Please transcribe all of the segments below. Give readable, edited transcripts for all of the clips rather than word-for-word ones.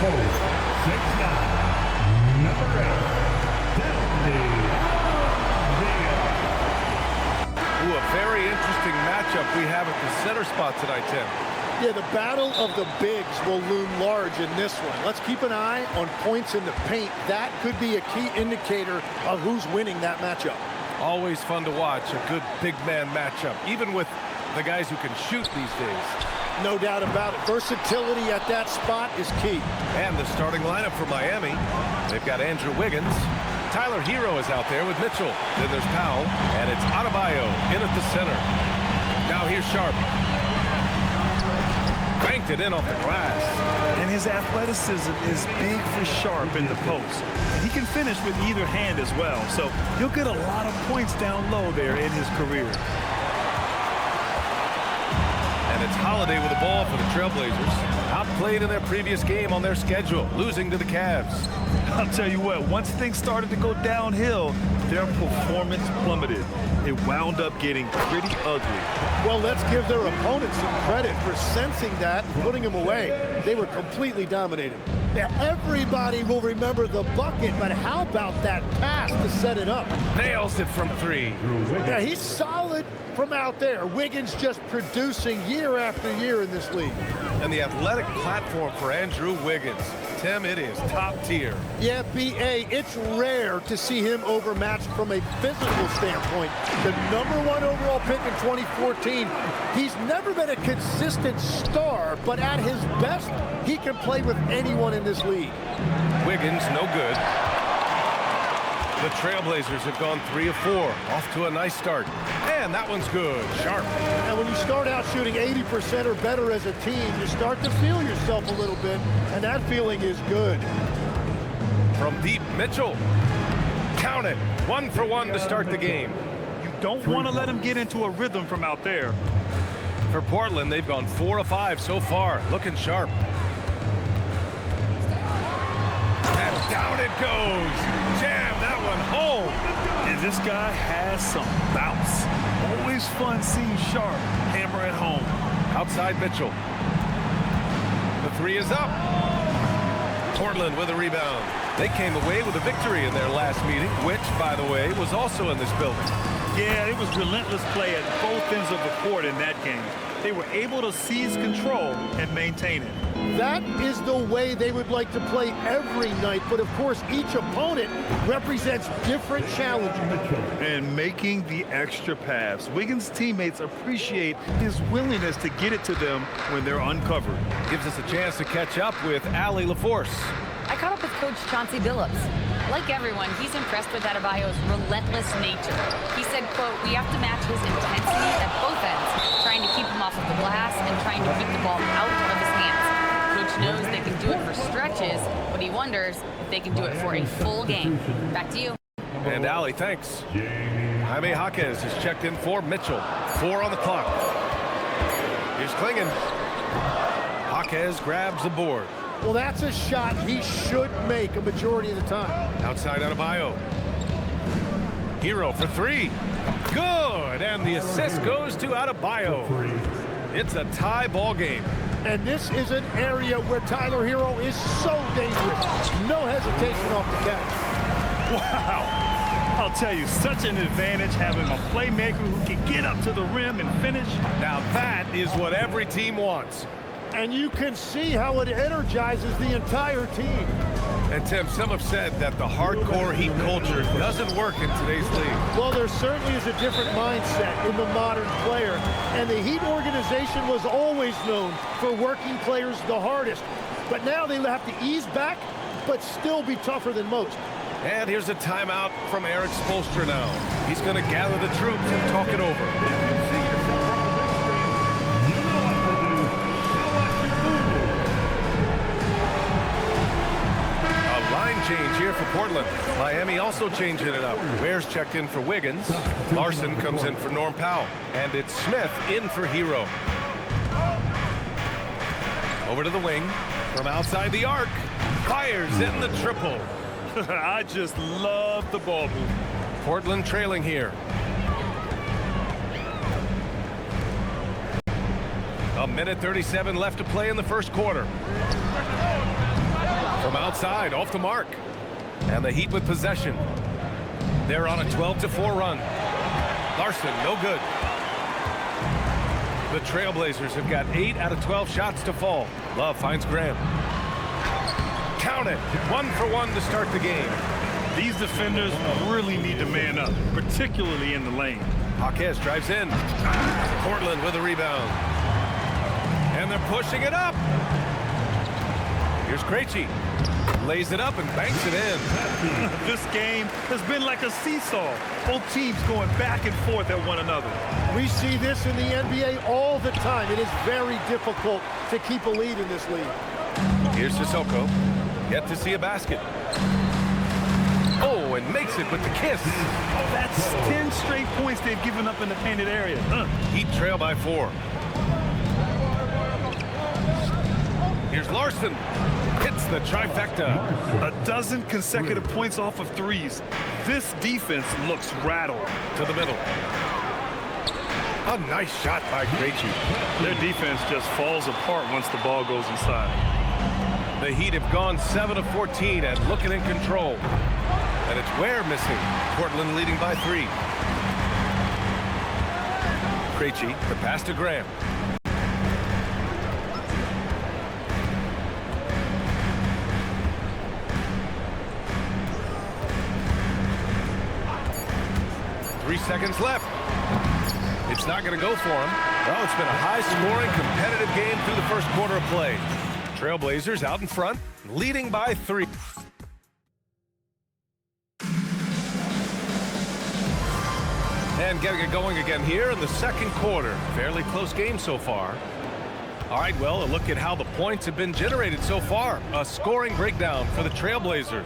host, 6'9", number 8, Timothy Weah. Ooh, a very interesting matchup we have at the center spot tonight, Tim. Yeah, the battle of the bigs will loom large in this one. Let's keep an eye on points in the paint. That could be a key indicator of who's winning that matchup. Always fun to watch, a good big man matchup, even with the guys who can shoot these days. No doubt about it. Versatility at that spot is key. And the starting lineup for Miami. They've got Andrew Wiggins. Tyler Hero is out there with Mitchell. Then there's Powell, and it's Adebayo in at the center. Now here's Sharp. Banked it in off the glass. And his athleticism is big for Sharp in the post. He can finish with either hand as well, so he'll get a lot of points down low there in his career. And it's Holiday with the ball for the Trailblazers. Outplayed in their previous game on their schedule, losing to the Cavs. I'll tell you what, once things started to go downhill, their performance plummeted. It wound up getting pretty ugly. Well, let's give their opponents some credit for sensing that and putting them away. They were completely dominated. Now, everybody will remember the bucket, but how about that pass to set it up? Nails it from three. Yeah, he's solid from out there. Wiggins just producing year after year in this league. And the athletic platform for Andrew Wiggins. Tim, it is top tier. Yeah, B.A., it's rare to see him overmatched from a physical standpoint. The #1 overall pick in 2014. He's never been a consistent star, but at his best, he can play with anyone in this league. Wiggins, no good. The Trailblazers have gone 3 of 4. Off to a nice start. And that one's good. Sharp. And when you start out shooting 80% or better as a team, you start to feel yourself a little bit, and that feeling is good. From deep, Mitchell. Count it. 1 for 1 to start the game. You don't want to let him get into a rhythm from out there. For Portland, they've gone 4 of 5 so far. Looking sharp. And down it goes. Jam that one home. And this guy has some bounce. Always fun seeing Sharp hammer it home. Outside Mitchell. The 3 is up. Portland with a rebound. They came away with a victory in their last meeting, which, by the way, was also in this building. Yeah, it was relentless play at both ends of the court in that game. They were able to seize control and maintain it. That is the way they would like to play every night, but of course each opponent represents different challenges. And making the extra pass. Wiggins' teammates appreciate his willingness to get it to them when they're uncovered. Gives us a chance to catch up with Allie LaForce. I caught up with Coach Chauncey Billups. Like everyone, he's impressed with Adebayo's relentless nature. He said, quote, "We have to match his intensity at both ends, trying to keep him off of the glass and trying to keep the ball out of his hands. Coach knows they can do it for stretches, but he wonders if they can do it for a full game." Back to you. And Allie, thanks. Jaime Jaquez has checked in for Mitchell. 4 on the clock. Here's Klingon. Jaquez grabs the board. Well, that's a shot he should make a majority of the time. Outside Adebayo. Hero for 3. Good, and the assist goes to Adebayo. It's a tie ball game. And this is an area where Tyler Hero is so dangerous. No hesitation off the catch. Wow. I'll tell you, such an advantage having a playmaker who can get up to the rim and finish. Now that is what every team wants. And you can see how it energizes the entire team. And Tim, some have said that the hardcore Heat culture doesn't work in today's league. Well, there certainly is a different mindset in the modern player. And the Heat organization was always known for working players the hardest. But now they have to ease back, but still be tougher than most. And here's a timeout from Eric Spoelstra now. He's going to gather the troops and talk it over. Change here for Portland. Miami also changing it up. Ware's checked in for Wiggins. Larson comes in for Norm Powell. And it's Smith in for Hero. Over to the wing. From outside the arc. Fires in the triple. I just love the ball move. Portland trailing here. A minute 37 left to play in the first quarter. From outside, off the mark. And the Heat with possession. They're on a 12-4 run. Larson, no good. The Trailblazers have got 8 out of 12 shots to fall. Love finds Graham. Count it. 1 for 1 to start the game. These defenders really need to man up, particularly in the lane. Jaquez drives in. Portland with a rebound. And they're pushing it up. Here's Krejci. Lays it up and banks it in. This game has been like a seesaw. Both teams going back and forth at one another. We see this in the NBA all the time. It is very difficult to keep a lead in this league. Here's Sissoko. Yet to see a basket. Oh, and makes it with the kiss. That's 10 straight points they've given up in the painted area. Heat trail by 4. Here's Larson. Hits the trifecta. A dozen consecutive points off of threes. This defense looks rattled. To the middle. A nice shot by Krejci. Their defense just falls apart once the ball goes inside. The Heat have gone 7 of 14 and looking in control. And it's Ware missing. Portland leading by 3. Krejci, the pass to Graham. Three seconds left. It's not going to go for him. Well, it's been a high-scoring, competitive game through the first quarter of play. Trailblazers out in front, leading by 3. And getting it going again here in the second quarter. Fairly close game so far. All right, well, a look at how the points have been generated so far. A scoring breakdown for the Trailblazers.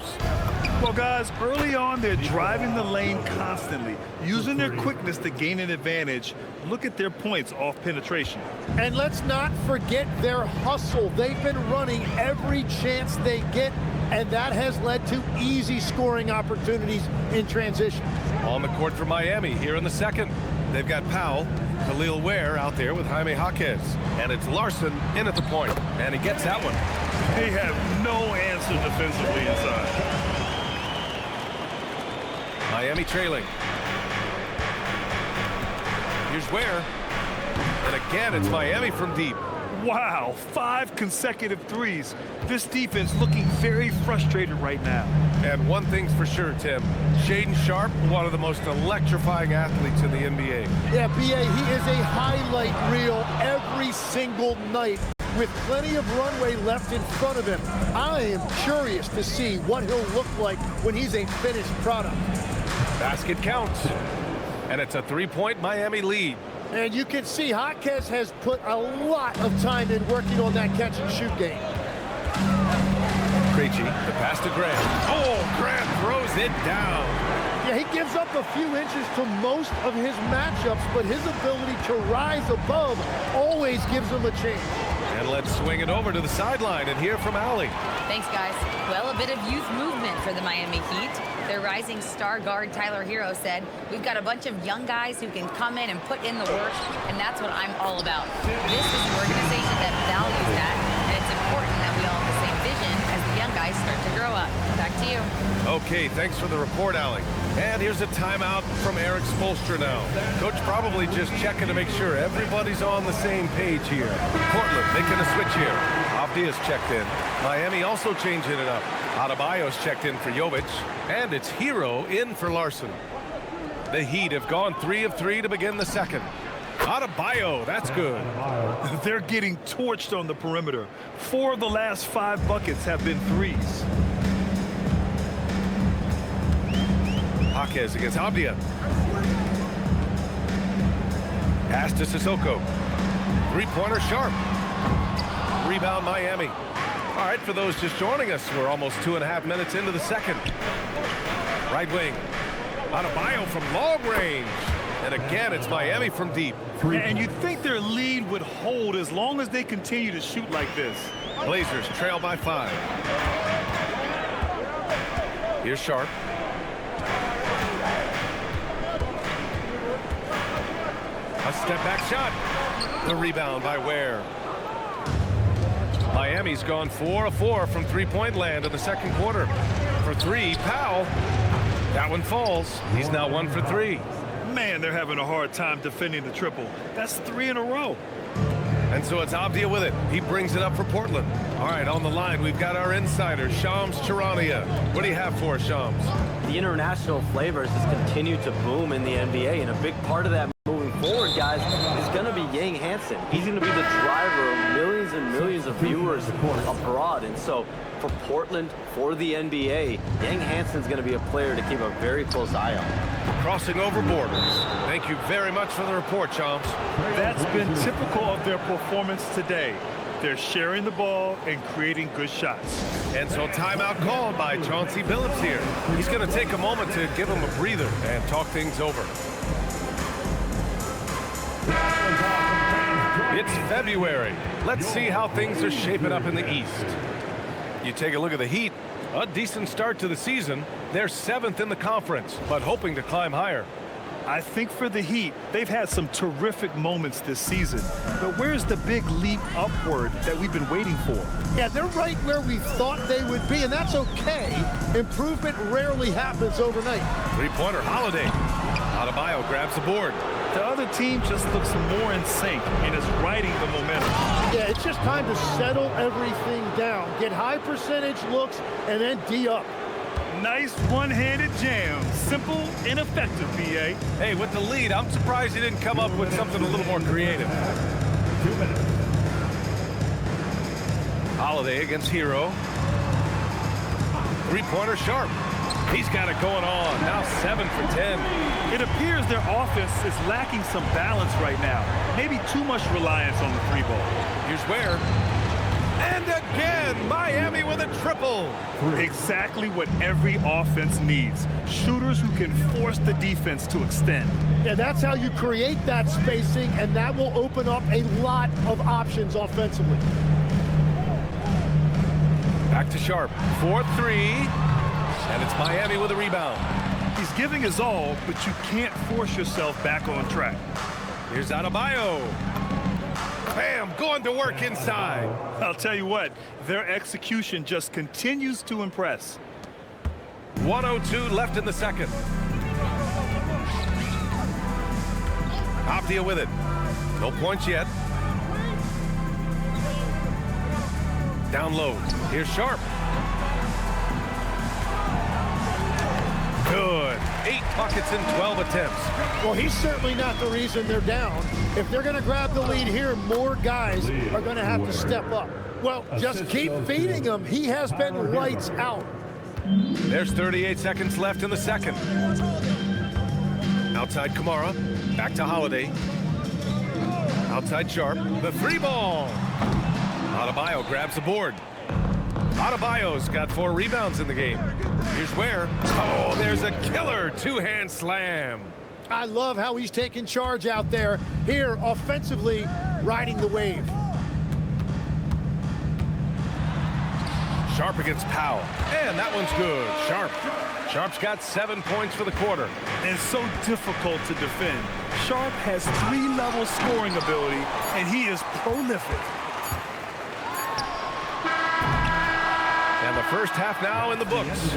Well, guys, early on, they're driving the lane constantly, using their quickness to gain an advantage. Look at their points off penetration. And let's not forget their hustle. They've been running every chance they get, and that has led to easy scoring opportunities in transition. On the court for Miami here in the second. They've got Powell, Khalil Ware out there with Jaime Jaquez. And it's Larson in at the point, and he gets that one. They have no answer defensively inside. Miami trailing. Here's Ware. And again, it's Miami from deep. Wow, 5 consecutive threes. This defense looking very frustrated right now. And one thing's for sure, Tim. Shaedon Sharpe, one of the most electrifying athletes in the NBA. Yeah, B.A., he is a highlight reel every single night with plenty of runway left in front of him. I am curious to see what he'll look like when he's a finished product. Basket counts. And it's a 3-point Miami lead. And you can see Jaquez has put a lot of time in working on that catch-and-shoot game. Krejci, the pass to Graham. Oh, Graham throws it down. Yeah, he gives up a few inches to most of his matchups, but his ability to rise above always gives him a chance. And let's swing it over to the sideline and hear from Allie. Thanks, guys. Well, a bit of youth movement for the Miami Heat. Their rising star guard, Tyler Hero, said, "We've got a bunch of young guys who can come in and put in the work, and that's what I'm all about." This is an organization that values that, and it's important that we all have the same vision as the young guys start to grow up. Back to you. Okay, thanks for the report, Allie. And here's a timeout from Eric Spoelstra now. Coach probably just checking to make sure everybody's on the same page here. Portland making a switch here. Avdia's checked in. Miami also changing it up. Adebayo's checked in for Jovic. And it's Hero in for Larson. The Heat have gone 3 of 3 to begin the second. Adebayo, that's good. They're getting torched on the perimeter. 4 of the last 5 buckets have been threes. Jaquez against Avdia. Pass to Sissoko. Three-pointer Sharpe. Rebound Miami. All right, for those just joining us, we're almost 2.5 minutes into the second. Right wing. Adebayo from long range. And again, it's Miami from deep. And you'd think their lead would hold as long as they continue to shoot like this. Blazers trail by 5. Here's Sharpe. A step back shot. The rebound by Ware. Miami's gone 4 of 4 from three-point land in the second quarter. For three, Powell. That one falls. He's now 1 for 3. Man, they're having a hard time defending the triple. That's 3 in a row. And so it's Avdia with it. He brings it up for Portland. All right, on the line, we've got our insider, Shams Charania. What do you have for us, Shams? The international flavors just continue to boom in the NBA, and a big part of that moving forward, guys, is going to be Yang Hansen. He's going to be the driver of millions and millions of viewers abroad, and so for Portland, for the NBA, Yang Hansen's going to be a player to keep a very close eye on. Crossing over borders. Thank you very much for the report, Shams. That's been typical of their performance today. They're sharing the ball and creating good shots. And so timeout called by Chauncey Billups here. He's going to take a moment to give him a breather and talk things over. It's February. Let's see how things are shaping up in the East. You take a look at the Heat. A decent start to the season. They're 7th in the conference, but hoping to climb higher. I think for the Heat, they've had some terrific moments this season. But where's the big leap upward that we've been waiting for? Yeah, they're right where we thought they would be, and that's okay. Improvement rarely happens overnight. Three-pointer, Holiday. Adebayo grabs the board. The other team just looks more in sync and is riding the momentum. Yeah, it's just time to settle everything down. Get high percentage looks and then D up. Nice one-handed jam. Simple and effective, B.A. Hey, with the lead, I'm surprised he didn't come up with something a little more creative. 2 minutes. Holiday against Hero. Three-pointer, Sharp. He's got it going on. Now 7 for 10. It appears their offense is lacking some balance right now. Maybe too much reliance on the three ball. Here's Ware. And again, Miami with a triple. Exactly what every offense needs. Shooters who can force the defense to extend. Yeah, that's how you create that spacing, and that will open up a lot of options offensively. Back to Sharp. 4-3. And it's Miami with a rebound. He's giving his all, but you can't force yourself back on track. Here's Adebayo. Bam, going to work inside. I'll tell you what, their execution just continues to impress. 1:02 left in the second. Avdia with it. No points yet. Down low. Here's Sharp. Good. 8 buckets in 12 attempts. Well, he's certainly not the reason they're down. If they're going to grab the lead here, more guys are going to have to step up. Well, just keep feeding him. He has been lights out. There's 38 seconds left in the second. Outside Kamara. Back to Holiday. Outside Sharp. The three ball. Adebayo grabs the board. Adebayo's got 4 rebounds in the game. Here's Ware. Oh, there's a killer two-hand slam. I love how he's taking charge out there. Here, offensively, riding the wave. Sharp against Powell. And that one's good. Sharp. Sharp's got 7 points for the quarter. And so difficult to defend. Sharp has 3-level scoring ability, and he is prolific. And the first half now in the books.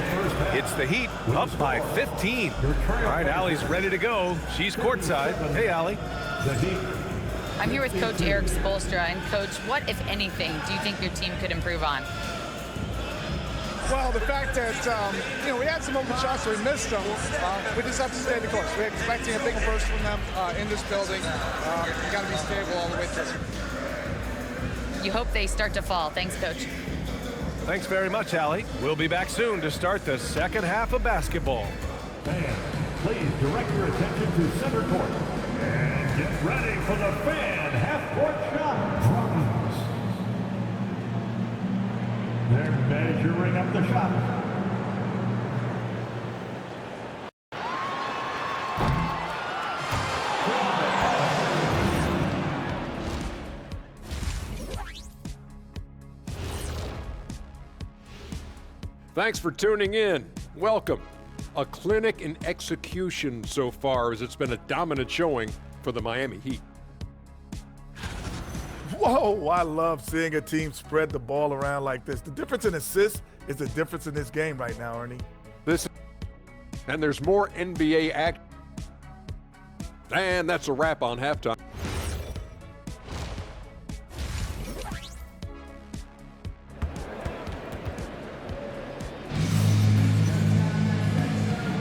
It's the Heat up by 15. All right, Allie's ready to go. She's courtside. Hey, Allie. I'm here with Coach Erik Spoelstra. And, Coach, what, if anything, do you think your team could improve on? Well, the fact that, we had some open shots, so we missed them. We just have to stay the course. We're expecting a big burst from them in this building. We got to be stable all the way through. You hope they start to fall. Thanks, Coach. Thanks very much, Allie. We'll be back soon to start the second half of basketball. Fans, please direct your attention to center court. And get ready for the fan half-court shot. Drums. They're measuring up the shot. Thanks for tuning in. Welcome. A clinic in execution so far, as it's been a dominant showing for the Miami Heat. Whoa, I love seeing a team spread the ball around like this. The difference in assists is the difference in this game right now, Ernie. And there's more NBA action. And that's a wrap on halftime.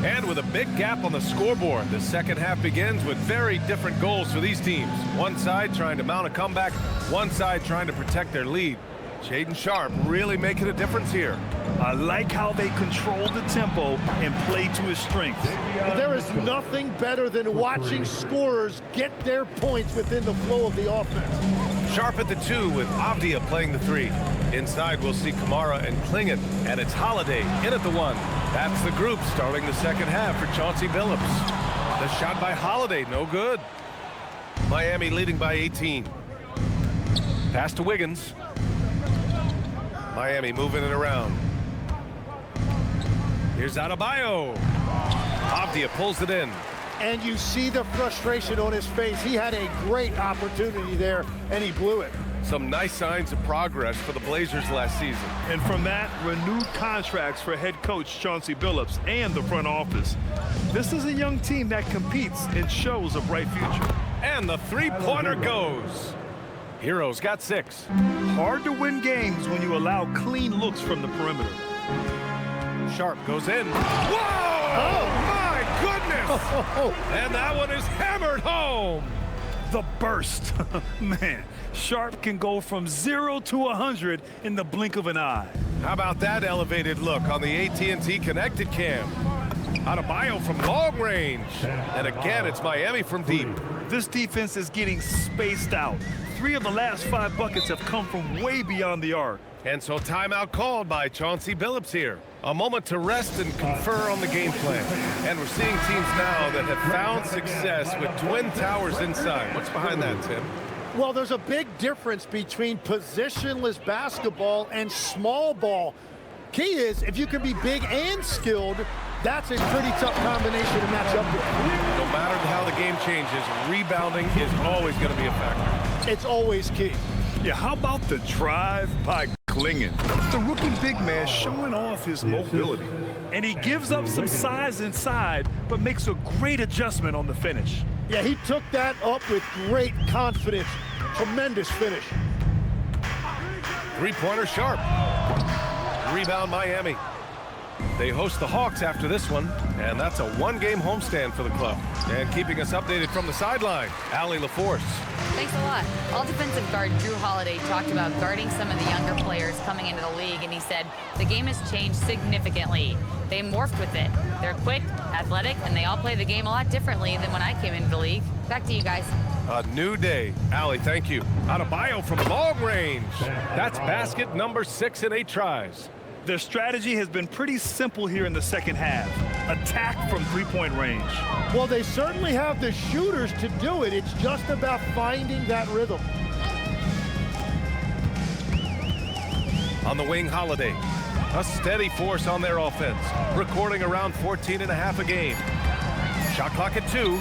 And with a big gap on the scoreboard, the second half begins with very different goals for these teams. One side trying to mount a comeback, one side trying to protect their lead. Shaedon Sharpe really making a difference here. I like how they control the tempo and play to his strengths. There is nothing better than watching scorers get their points within the flow of the offense. Sharpe at the 2 with Avdia playing the 3. Inside we'll see Kamara and Klingon, and it's Holiday in at the 1. That's the group starting the second half for Chauncey Billups. The shot by Holiday, no good. Miami leading by 18. Pass to Wiggins. Miami moving it around. Here's Adebayo. Avdia pulls it in. And you see the frustration on his face. He had a great opportunity there, and he blew it. Some nice signs of progress for the Blazers last season. And from that, renewed contracts for head coach Chauncey Billups and the front office. This is a young team that competes and shows a bright future. And the three-pointer goes. Heroes got 6. Hard to win games when you allow clean looks from the perimeter. Sharpe goes in. Whoa! Oh, my goodness! And that one is hammered home. The burst. Man, Sharpe can go from 0 to 100 in the blink of an eye. How about that elevated look on the AT&T connected cam? Adebayo from long range. And again, it's Miami from deep. This defense is getting spaced out. 3 of the last 5 buckets have come from way beyond the arc. And so timeout called by Chauncey Billups here. A moment to rest and confer on the game plan. And we're seeing teams now that have found success with twin towers inside. What's behind that, Tim? Well, there's a big difference between positionless basketball and small ball. Key is, if you can be big and skilled, that's a pretty tough combination to match up with. No matter how the game changes, rebounding is always going to be a factor. It's always key. Yeah, how about the drive by Klingon? The rookie big man showing off his mobility. And he gives up some size inside, but makes a great adjustment on the finish. Yeah, he took that up with great confidence. Tremendous finish. Three-pointer Sharpe. Rebound Miami. They host the Hawks after this one, and that's a one-game homestand for the club. And keeping us updated from the sideline, Allie LaForce. Thanks a lot. All defensive guard Drew Holiday talked about guarding some of the younger players coming into the league, and he said the game has changed significantly. They morphed with it. They're quick, athletic, and they all play the game a lot differently than when I came into the league. Back to you guys. A new day. Allie, thank you. Adebayo from long range. That's basket number 6 in 8 tries. Their strategy has been pretty simple here in the second half. Attack from three-point range. Well, they certainly have the shooters to do it. It's just about finding that rhythm. On the wing, Holiday. A steady force on their offense, recording around 14.5 a game. Shot clock at 2.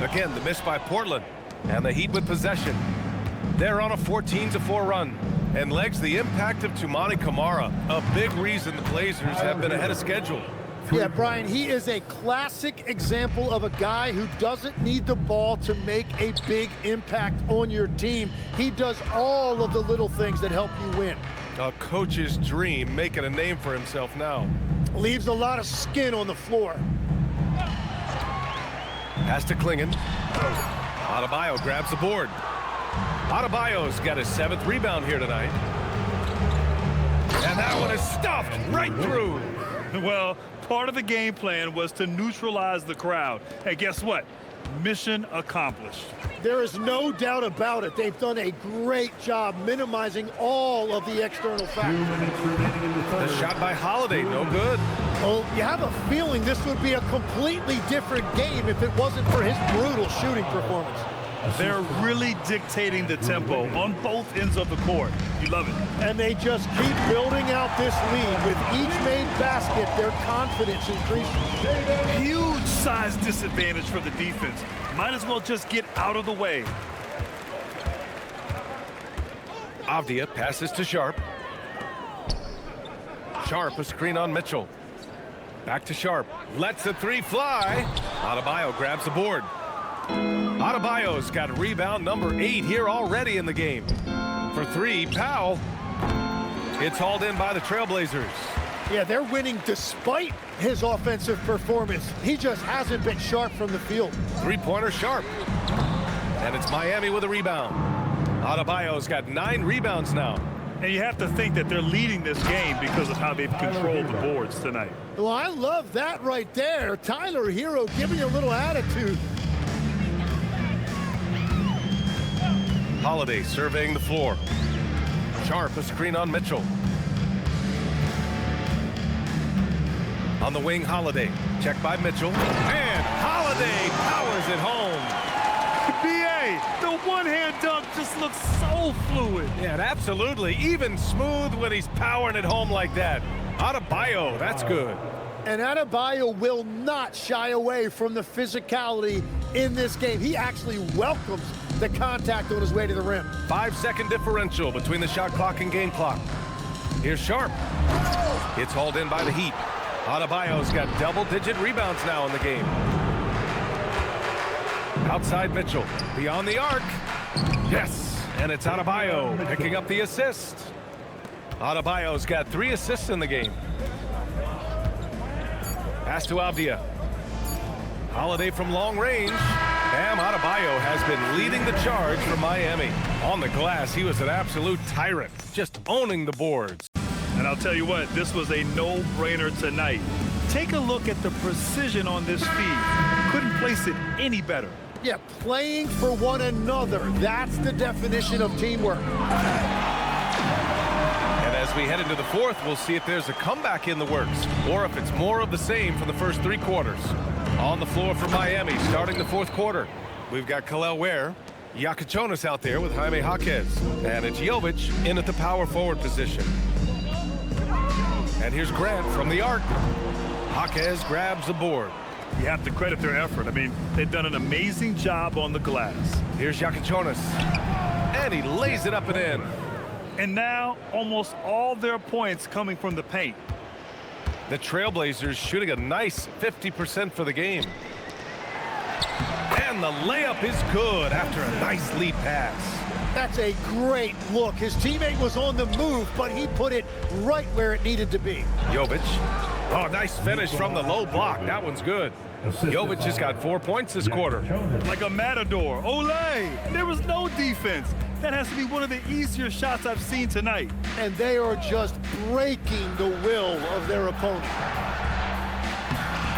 Again, the miss by Portland, and the Heat with possession. They're on a 14-4 run. And legs the impact of Toumani Camara, a big reason the Blazers have been ahead of schedule. Yeah, Brian, he is a classic example of a guy who doesn't need the ball to make a big impact on your team. He does all of the little things that help you win. A coach's dream, making a name for himself now. Leaves a lot of skin on the floor. Pass to Klingon. Adebayo grabs the board. Adebayo's got his 7th rebound here tonight. And that one is stuffed right through. Well, part of the game plan was to neutralize the crowd. Hey, guess what? Mission accomplished. There is no doubt about it. They've done a great job minimizing all of the external factors. The shot by Holiday, no good. Well, you have a feeling this would be a completely different game if it wasn't for his brutal shooting performance. They're really dictating the tempo on both ends of the court. You love it. And they just keep building out this lead. With each made basket, their confidence increases. Huge size disadvantage for the defense. Might as well just get out of the way. Avdia passes to Sharp. Sharp, a screen on Mitchell. Back to Sharp. Lets the three fly. Adebayo grabs the board. Adebayo's got rebound number 8 here already in the game. For 3, Powell. It's hauled in by the Trailblazers. Yeah, they're winning despite his offensive performance. He just hasn't been sharp from the field. Three-pointer Sharp. And it's Miami with a rebound. Adebayo's got 9 rebounds now. And you have to think that they're leading this game because of how they've controlled the boards tonight. Well, I love that right there. Tyler Hero giving you a little attitude. Holiday surveying the floor. Sharp, a screen on Mitchell. On the wing, Holiday. Checked by Mitchell. And Holiday powers it home. B.A., the one-hand dunk just looks so fluid. Yeah, absolutely. Even smooth when he's powering it home like that. Adebayo, that's good. And Adebayo will not shy away from the physicality in this game. He actually welcomes the contact on his way to the rim. 5-second differential between the shot clock and game clock. Here's Sharp. It's hauled in by the Heat. Adebayo's got double-digit rebounds now in the game. Outside Mitchell, beyond the arc. Yes, and it's Adebayo picking up the assist. Adebayo's got 3 assists in the game. Pass to Avdia. Holiday from long range. Bam Adebayo has been leading the charge for Miami. On the glass, he was an absolute tyrant, just owning the boards. And I'll tell you what, this was a no-brainer tonight. Take a look at the precision on this feed. Couldn't place it any better. Yeah, playing for one another. That's the definition of teamwork. And as we head into the fourth, we'll see if there's a comeback in the works or if it's more of the same for the first 3 quarters. On the floor for Miami, starting the fourth quarter, we've got Kel'el Ware, Yakachonis out there with Jaime Jaquez, and it's Jovic in at the power forward position. And here's Grant from the arc. Jaquez grabs the board. You have to credit their effort. I mean, they've done an amazing job on the glass. Here's Yakachonis, and he lays it up and in. And now, almost all their points coming from the paint. The Trailblazers shooting a nice 50% for the game. And the layup is good after a nice lead pass. That's a great look. His teammate was on the move, but he put it right where it needed to be. Jovic. Oh, nice finish from the low block. That one's good. Jovic has got 4 points this quarter. Like a matador. Olay! There was no defense. That has to be one of the easier shots I've seen tonight. And they are just breaking the will of their opponent.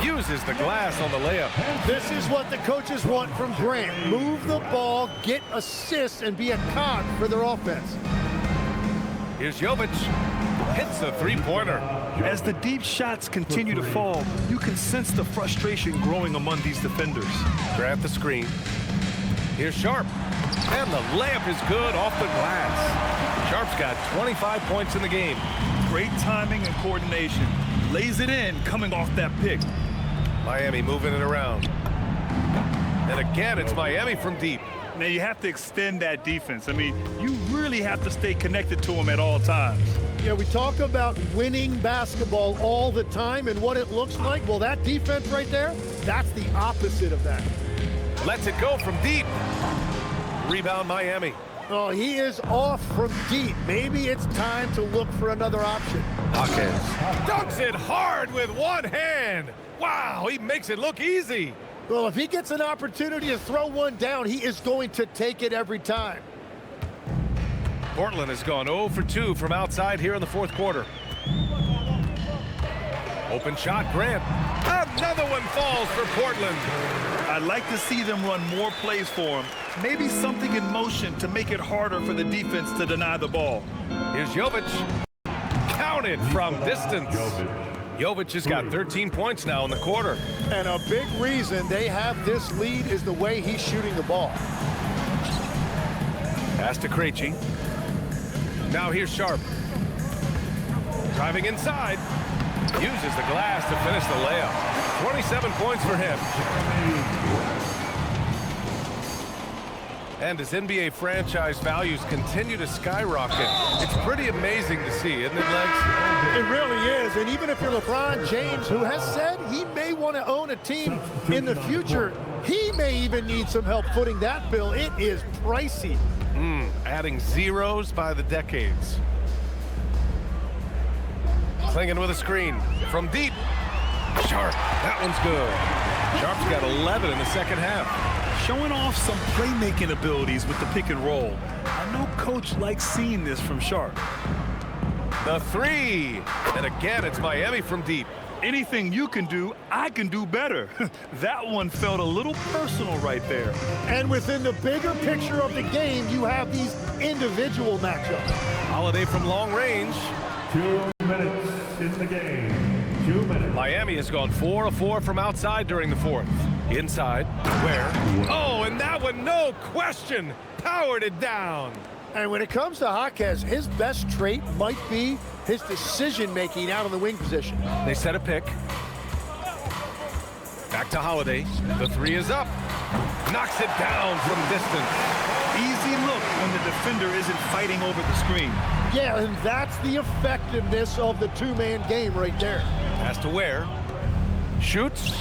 Uses the glass on the layup. This is what the coaches want from Grant. Move the ball, get assists, and be a cog for their offense. Here's Jovic. Hits the three-pointer. As the deep shots continue to fall, you can sense the frustration growing among these defenders. Grant the screen. Here's Sharp. And the layup is good off the glass. Sharp's got 25 points in the game. Great timing and coordination. Lays it in coming off that pick. Miami moving it around. And again, it's Miami from deep. Now you have to extend that defense. I mean, you really have to stay connected to them at all times. Yeah, we talk about winning basketball all the time and what it looks like. Well, that defense right there, that's the opposite of that. Lets it go from deep. Rebound Miami. Oh, he is off from deep. Maybe it's time to look for another option. Jaquez dunks it hard with one hand. Wow, he makes it look easy. Well, if he gets an opportunity to throw one down, he is going to take it every time. Portland has gone 0 for 2 from outside here in the fourth quarter. Open shot, Grant. Another one falls for Portland. I'd like to see them run more plays for him. Maybe something in motion to make it harder for the defense to deny the ball. Here's Jovic. Counted from distance. Jovic has got 13 points now in the quarter. And a big reason they have this lead is the way he's shooting the ball. Pass to Krejci. Now here's Sharp. Driving inside. Uses the glass to finish the layup. 27 points for him. And as NBA franchise values continue to skyrocket, it's pretty amazing to see, isn't it, Legs? It really is, and even if you're LeBron James, who has said he may want to own a team in the future, he may even need some help footing that bill. It is pricey. Adding zeros by the decades. Klingin with a screen from deep. Sharp, that one's good. Sharp's got 11 in the second half. Showing off some playmaking abilities with the pick and roll. I know Coach likes seeing this from Sharp. The three, and again, it's Miami from deep. Anything you can do, I can do better. That one felt a little personal right there. And within the bigger picture of the game, you have these individual matchups. Holiday from long range. 2 minutes in the game. 2 minutes. Miami has gone 4 of 4 from outside during the fourth. Inside, where? Oh, and that one, no question, powered it down. And when it comes to Jaquez, his best trait might be his decision-making out of the wing position. They set a pick. Back to Holiday. The three is up. Knocks it down from distance. Easy look when the defender isn't fighting over the screen. Yeah, and that's the effectiveness of the two-man game right there. Has to Ware. Shoots.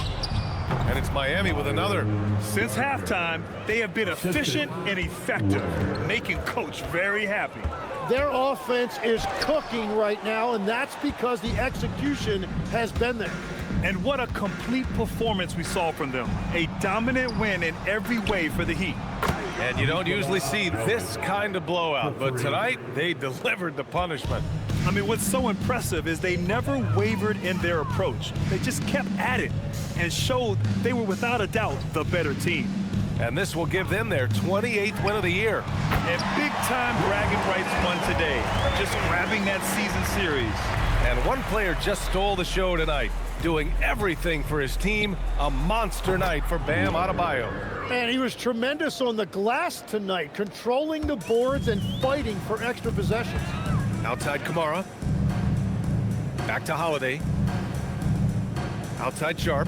And it's Miami with another. Since halftime, they have been efficient and effective, making Coach very happy. Their offense is cooking right now, and that's because the execution has been there. And what a complete performance we saw from them. A dominant win in every way for the Heat. And you don't usually see this kind of blowout, but tonight they delivered the punishment. I mean, what's so impressive is they never wavered in their approach. They just kept at it and showed they were without a doubt the better team. And this will give them their 28th win of the year. And big-time bragging rights won today, just grabbing that season series. And one player just stole the show tonight, doing everything for his team. A monster night for Bam Adebayo. And he was tremendous on the glass tonight, controlling the boards and fighting for extra possessions. Outside Kamara. Back to Holiday. Outside Sharp.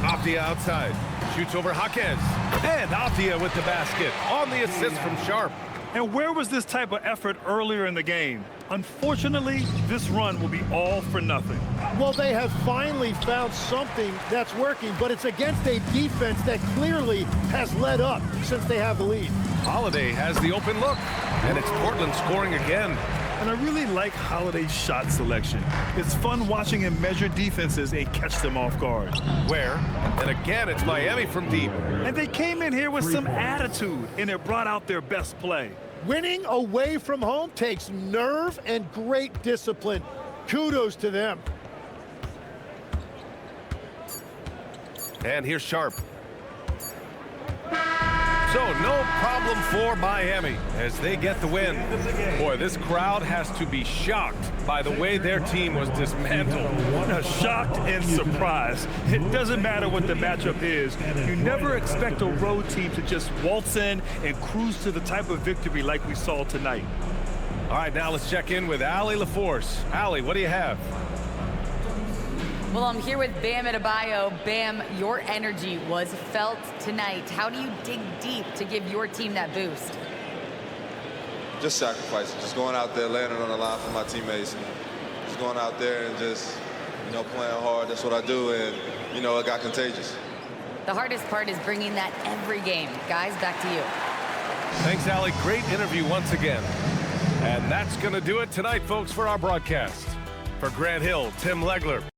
Avdia outside. Shoots over Jaquez. And Avdia with the basket on the assist from Sharp. And where was this type of effort earlier in the game? Unfortunately, this run will be all for nothing. Well, they have finally found something that's working, but it's against a defense that clearly has let up since they have the lead. Holiday has the open look, and it's Portland scoring again. And I really like Holiday's shot selection. It's fun watching him measure defenses and catch them off guard. Where? And again, it's Miami from deep. And they came in here with some attitude, and it brought out their best play. Winning away from home takes nerve and great discipline. Kudos to them. And here's Sharp. So no problem for Miami as they get the win. Boy, this crowd has to be shocked by the way their team was dismantled. Shocked and surprised. It doesn't matter what the matchup is. You never expect a road team to just waltz in and cruise to the type of victory like we saw tonight. All right, now let's check in with Allie LaForce. Allie, what do you have? Well, I'm here with Bam Adebayo. Bam, your energy was felt tonight. How do you dig deep to give your team that boost? Just sacrificing, just going out there, laying it on the line for my teammates, and just going out there and just, playing hard. That's what I do, and, it got contagious. The hardest part is bringing that every game. Guys, back to you. Thanks, Allie. Great interview once again. And that's going to do it tonight, folks, for our broadcast. For Grant Hill, Tim Legler.